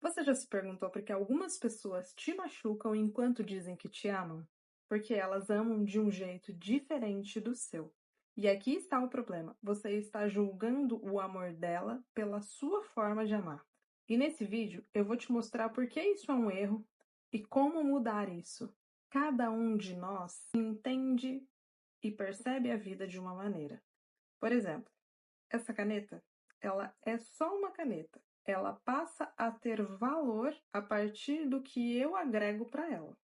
Você já se perguntou por que algumas pessoas te machucam enquanto dizem que te amam? Porque elas amam de um jeito diferente do seu. E aqui está o problema: você está julgando o amor dela pela sua forma de amar. E nesse vídeo eu vou te mostrar por que isso é um erro e como mudar isso. Cada um de nós entende e percebe a vida de uma maneira. Por exemplo, essa caneta, ela é só uma caneta. Ela passa a ter valor a partir do que eu agrego para ela.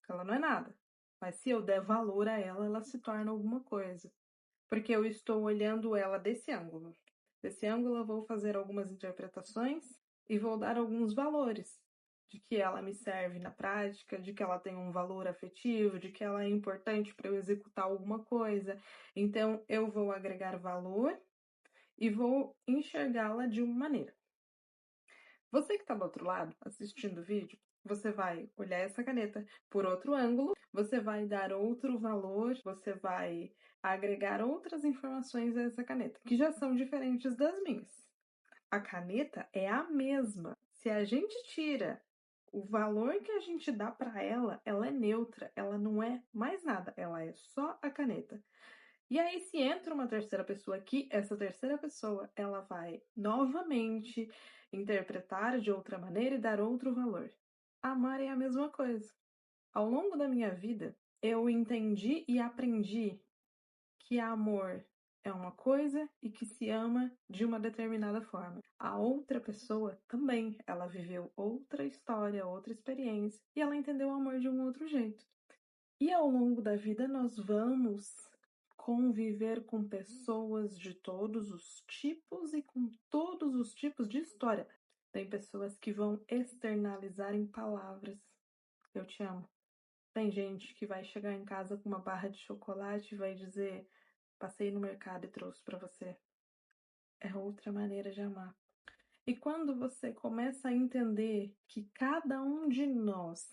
Ela não é nada, mas se eu der valor a ela, ela se torna alguma coisa. Porque eu estou olhando ela desse ângulo. Desse ângulo, eu vou fazer algumas interpretações e vou dar alguns valores. De que ela me serve na prática, de que ela tem um valor afetivo, de que ela é importante para eu executar alguma coisa. Então, eu vou agregar valor e vou enxergá-la de uma maneira. Você que está do outro lado, assistindo o vídeo, você vai olhar essa caneta por outro ângulo, você vai dar outro valor, você vai agregar outras informações a essa caneta, que já são diferentes das minhas. A caneta é a mesma. Se a gente tira o valor que a gente dá para ela, ela é neutra, ela não é mais nada, ela é só a caneta. E aí, se entra uma terceira pessoa aqui, essa terceira pessoa, ela vai novamente interpretar de outra maneira e dar outro valor. Amar é a mesma coisa. Ao longo da minha vida, eu entendi e aprendi que amor é uma coisa e que se ama de uma determinada forma. A outra pessoa também, ela viveu outra história, outra experiência, e ela entendeu o amor de um outro jeito. E ao longo da vida nós vamos conviver com pessoas de todos os tipos e com todos os tipos de história. Tem pessoas que vão externalizar em palavras: eu te amo. Tem gente que vai chegar em casa com uma barra de chocolate e vai dizer: passei no mercado e trouxe para você. É outra maneira de amar. E quando você começa a entender que cada um de nós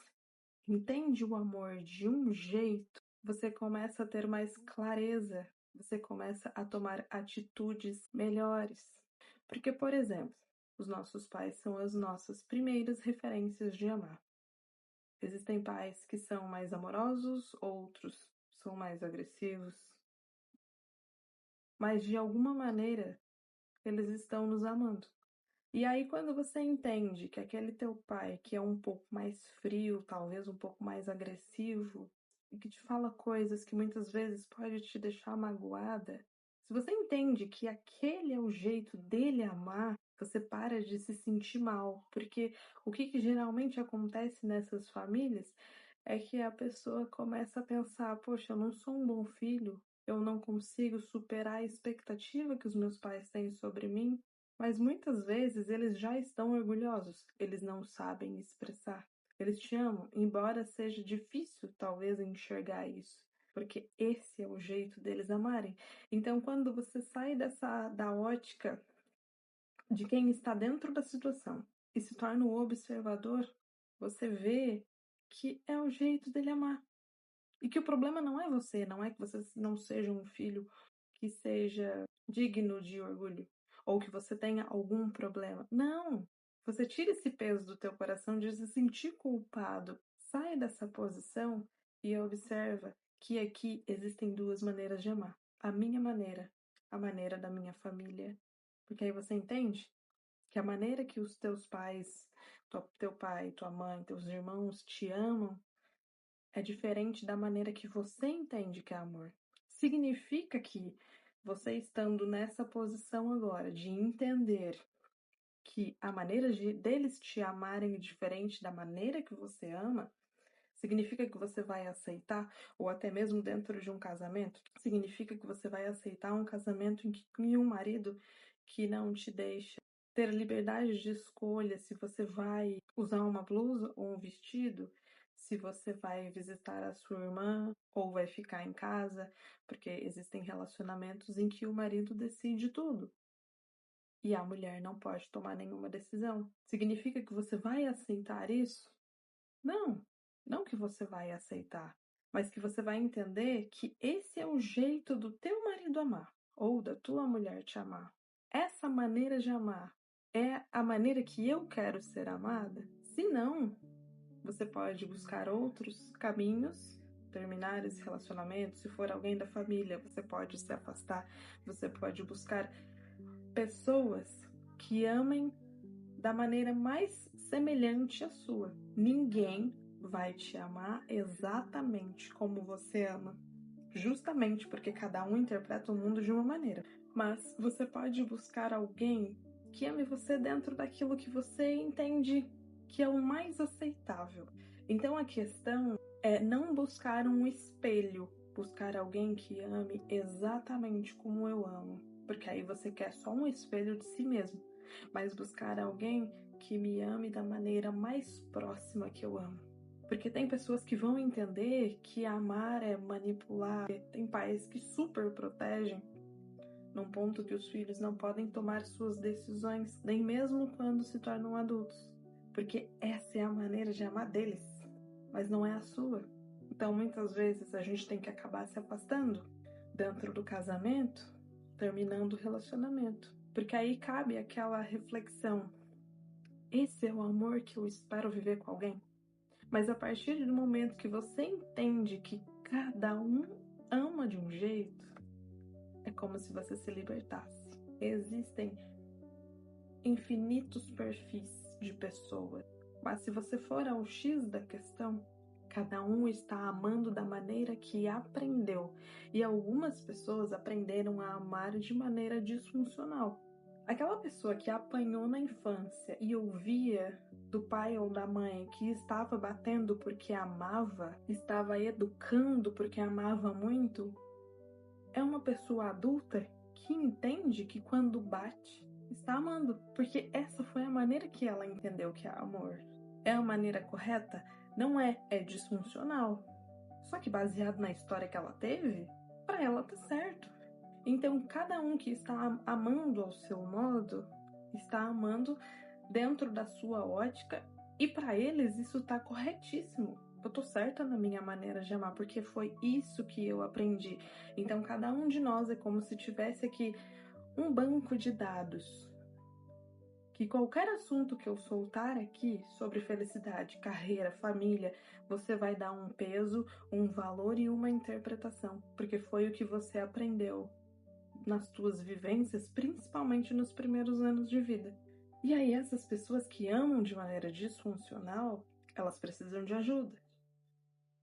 entende o amor de um jeito, você começa a ter mais clareza, você começa a tomar atitudes melhores. Porque, por exemplo, os nossos pais são as nossas primeiras referências de amar. Existem pais que são mais amorosos, outros são mais agressivos, mas de alguma maneira eles estão nos amando. E aí, quando você entende que aquele teu pai, que é um pouco mais frio, talvez um pouco mais agressivo, e que te fala coisas que muitas vezes pode te deixar magoada, se você entende que aquele é o jeito dele amar, você para de se sentir mal. Porque o que geralmente acontece nessas famílias é que a pessoa começa a pensar: poxa, eu não sou um bom filho, eu não consigo superar a expectativa que os meus pais têm sobre mim. Mas muitas vezes eles já estão orgulhosos, eles não sabem expressar. Eles te amam, embora seja difícil talvez enxergar isso, porque esse é o jeito deles amarem. Então, quando você sai da ótica de quem está dentro da situação e se torna o observador, você vê que é o jeito dele amar. E que o problema não é você, não é que você não seja um filho que seja digno de orgulho, ou que você tenha algum problema. Não! Você tira esse peso do teu coração de se sentir culpado. Sai dessa posição e observa que aqui existem duas maneiras de amar. A minha maneira, a maneira da minha família. Porque aí você entende que a maneira que os teus pais, teu pai, tua mãe, teus irmãos te amam é diferente da maneira que você entende que é amor. Significa que você estando nessa posição agora de entender que a maneira deles te amarem é diferente da maneira que você ama, significa que você vai aceitar, ou até mesmo dentro de um casamento, significa que você vai aceitar um casamento em que um marido que não te deixa ter liberdade de escolha se você vai usar uma blusa ou um vestido, se você vai visitar a sua irmã ou vai ficar em casa, porque existem relacionamentos em que o marido decide tudo e a mulher não pode tomar nenhuma decisão. Significa que você vai aceitar isso? Não, não que você vai aceitar, mas que você vai entender que esse é o jeito do teu marido amar ou da tua mulher te amar. Essa maneira de amar é a maneira que eu quero ser amada? Se não, você pode buscar outros caminhos, terminar esse relacionamento. Se for alguém da família, você pode se afastar. Você pode buscar pessoas que amem da maneira mais semelhante à sua. Ninguém vai te amar exatamente como você ama, justamente porque cada um interpreta o mundo de uma maneira. Mas você pode buscar alguém que ame você dentro daquilo que você entende que é o mais aceitável. Então a questão é não buscar um espelho, buscar alguém que ame exatamente como eu amo, porque aí você quer só um espelho de si mesmo, mas buscar alguém que me ame da maneira mais próxima que eu amo. Porque tem pessoas que vão entender que amar é manipular. Tem pais que super protegem, num ponto que os filhos não podem tomar suas decisões, nem mesmo quando se tornam adultos. Porque essa é a maneira de amar deles, mas não é a sua. Então muitas vezes a gente tem que acabar se afastando dentro do casamento, terminando o relacionamento. Porque aí cabe aquela reflexão: esse é o amor que eu espero viver com alguém? Mas a partir do momento que você entende que cada um ama de um jeito, é como se você se libertasse. Existem infinitos perfis de pessoas, mas se você for ao X da questão, cada um está amando da maneira que aprendeu. E algumas pessoas aprenderam a amar de maneira disfuncional. Aquela pessoa que apanhou na infância e ouvia do pai ou da mãe que estava batendo porque amava, estava educando porque amava muito, é uma pessoa adulta que entende que quando bate, está amando, porque essa foi a maneira que ela entendeu que é amor. É a maneira correta? Não é, é disfuncional. Só que baseado na história que ela teve, para ela tá certo. Então, cada um que está amando ao seu modo, está amando dentro da sua ótica, e para eles isso tá corretíssimo. Eu tô certa na minha maneira de amar, porque foi isso que eu aprendi. Então, cada um de nós é como se tivesse aqui um banco de dados. Que qualquer assunto que eu soltar aqui sobre felicidade, carreira, família, você vai dar um peso, um valor e uma interpretação, porque foi o que você aprendeu nas tuas vivências, principalmente nos primeiros anos de vida. E aí essas pessoas que amam de maneira disfuncional, elas precisam de ajuda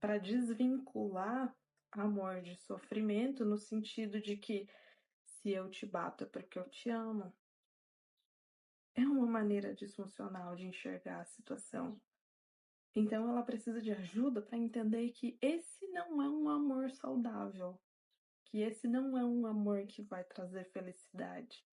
para desvincular amor de sofrimento, no sentido de que se eu te bato é porque eu te amo. É uma maneira disfuncional de enxergar a situação. Então ela precisa de ajuda para entender que esse não é um amor saudável, que esse não é um amor que vai trazer felicidade,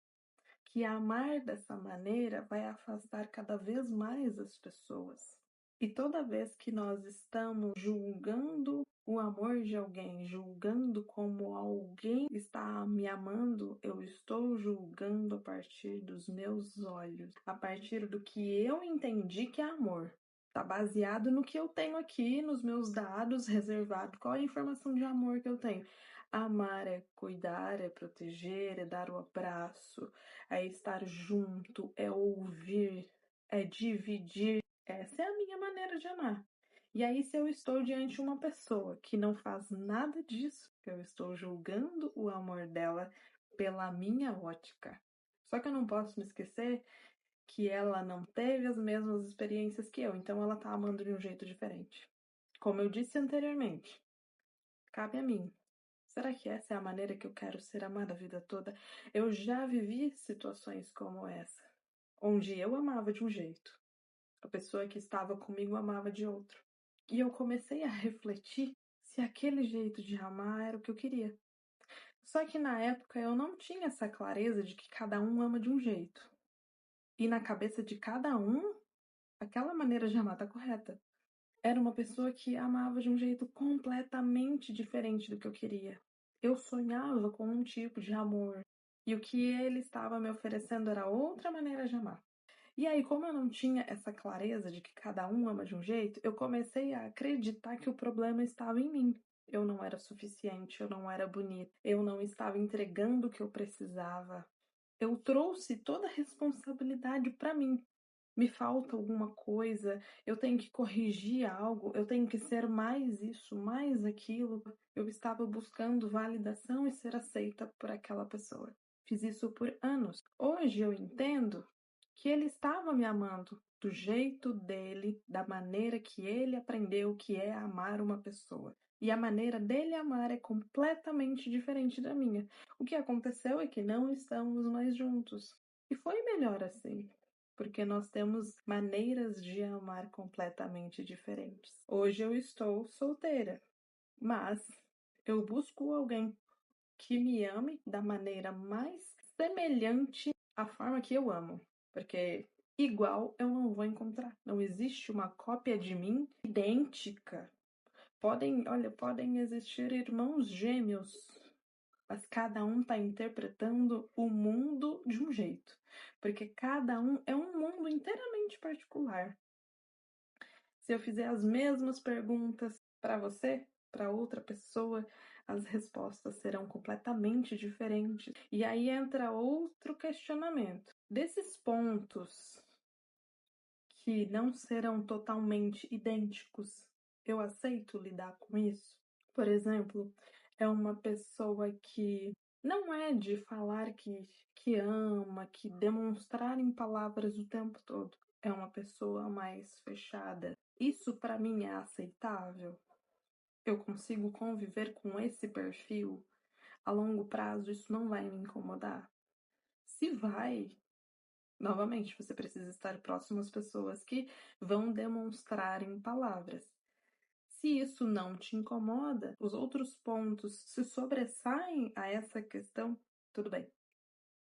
que amar dessa maneira vai afastar cada vez mais as pessoas. E toda vez que nós estamos julgando o amor de alguém, julgando como alguém está me amando, eu estou julgando a partir dos meus olhos, a partir do que eu entendi que é amor. Está baseado no que eu tenho aqui, nos meus dados reservados. Qual é a informação de amor que eu tenho? Amar é cuidar, é proteger, é dar o abraço, é estar junto, é ouvir, é dividir. Essa é a minha maneira de amar. E aí, se eu estou diante de uma pessoa que não faz nada disso, eu estou julgando o amor dela pela minha ótica. Só que eu não posso me esquecer que ela não teve as mesmas experiências que eu, então ela tá amando de um jeito diferente. Como eu disse anteriormente, cabe a mim. Será que essa é a maneira que eu quero ser amada a vida toda? Eu já vivi situações como essa, onde eu amava de um jeito, a pessoa que estava comigo amava de outro. E eu comecei a refletir se aquele jeito de amar era o que eu queria. Só que na época eu não tinha essa clareza de que cada um ama de um jeito. E na cabeça de cada um, aquela maneira de amar tá correta. Era uma pessoa que amava de um jeito completamente diferente do que eu queria. Eu sonhava com um tipo de amor, e o que ele estava me oferecendo era outra maneira de amar. E aí, como eu não tinha essa clareza de que cada um ama de um jeito, eu comecei a acreditar que o problema estava em mim. Eu não era suficiente, eu não era bonita, eu não estava entregando o que eu precisava. eu trouxe toda a responsabilidade para mim. Me falta alguma coisa, eu tenho que corrigir algo, eu tenho que ser mais isso, mais aquilo. Eu estava buscando validação e ser aceita por aquela pessoa. Fiz isso por anos. Hoje eu entendo que ele estava me amando do jeito dele, da maneira que ele aprendeu que é amar uma pessoa. E a maneira dele amar é completamente diferente da minha. O que aconteceu é que não estamos mais juntos. E foi melhor assim, porque nós temos maneiras de amar completamente diferentes. Hoje eu estou solteira, mas eu busco alguém que me ame da maneira mais semelhante à forma que eu amo, porque igual eu não vou encontrar. Não existe uma cópia de mim idêntica. Podem existir irmãos gêmeos, mas cada um está interpretando o mundo de um jeito, porque cada um é um mundo inteiramente particular. Se eu fizer as mesmas perguntas para você, para outra pessoa, as respostas serão completamente diferentes. E aí entra outro questionamento. Desses pontos que não serão totalmente idênticos, eu aceito lidar com isso? Por exemplo, é uma pessoa que não é de falar que ama, que demonstrar em palavras o tempo todo. É uma pessoa mais fechada. Isso para mim é aceitável? Eu consigo conviver com esse perfil? A longo prazo isso não vai me incomodar? Se vai, novamente, você precisa estar próximo às pessoas que vão demonstrar em palavras. Se isso não te incomoda, os outros pontos se sobressaem a essa questão, tudo bem.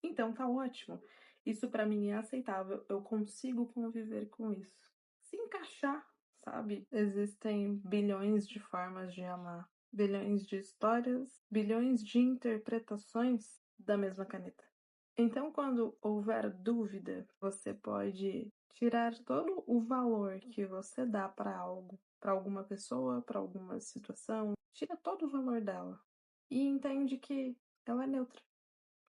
Então tá ótimo. Isso para mim é aceitável. Eu consigo conviver com isso. Se encaixar, sabe? Existem bilhões de formas de amar, bilhões de histórias, bilhões de interpretações da mesma caneta. Então, quando houver dúvida, você pode tirar todo o valor que você dá para algo, para alguma pessoa, para alguma situação, tira todo o valor dela e entende que ela é neutra.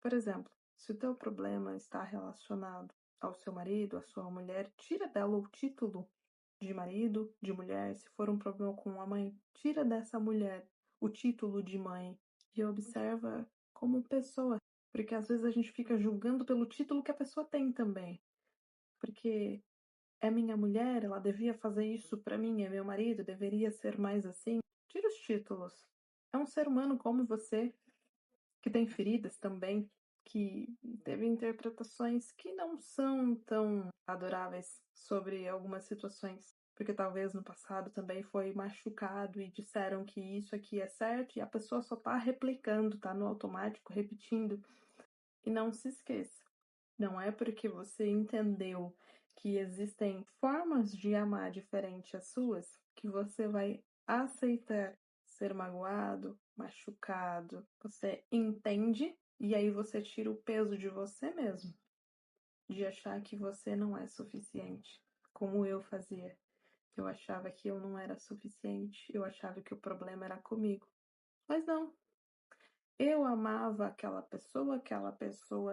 Por exemplo, se o teu problema está relacionado ao seu marido, à sua mulher, tira dela o título de marido, de mulher. Se for um problema com a mãe, tira dessa mulher o título de mãe e observa como pessoa. Porque às vezes a gente fica julgando pelo título que a pessoa tem também. Porque é minha mulher, ela devia fazer isso pra mim, é meu marido, deveria ser mais assim. Tira os títulos. É um ser humano como você, que tem feridas também, que teve interpretações que não são tão adoráveis sobre algumas situações. Porque talvez no passado também foi machucado e disseram que isso aqui é certo e a pessoa só tá replicando, tá no automático, repetindo. E não se esqueça, não é porque você entendeu que existem formas de amar diferentes às suas que você vai aceitar ser magoado, machucado. Você entende e aí você tira o peso de você mesmo, de achar que você não é suficiente, como eu fazia. Eu achava que eu não era suficiente, eu achava que o problema era comigo. Mas não, eu amava aquela pessoa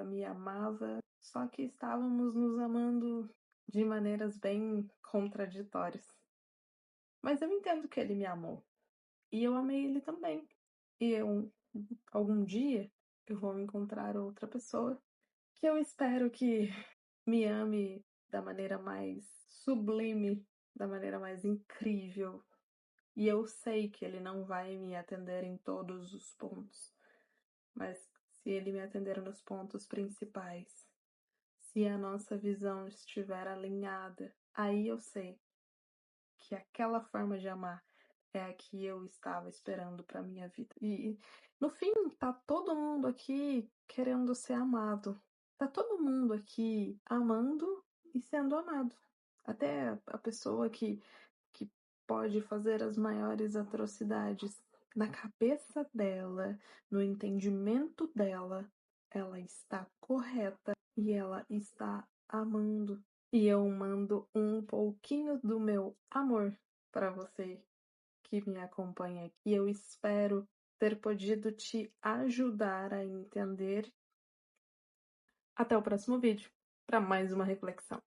me amava, só que estávamos nos amando de maneiras bem contraditórias. Mas eu entendo que ele me amou e eu amei ele também. E algum dia, eu vou encontrar outra pessoa que eu espero que me ame da maneira mais sublime, da maneira mais incrível. E eu sei que ele não vai me atender em todos os pontos. Mas se ele me atender nos pontos principais, se a nossa visão estiver alinhada, aí eu sei que aquela forma de amar é a que eu estava esperando para minha vida. E no fim, tá todo mundo aqui querendo ser amado. Tá todo mundo aqui amando e sendo amado. Até a pessoa que pode fazer as maiores atrocidades na cabeça dela, no entendimento dela, ela está correta e ela está amando. E eu mando um pouquinho do meu amor para você que me acompanha aqui. Eu espero ter podido te ajudar a entender Até o próximo vídeo para mais uma reflexão.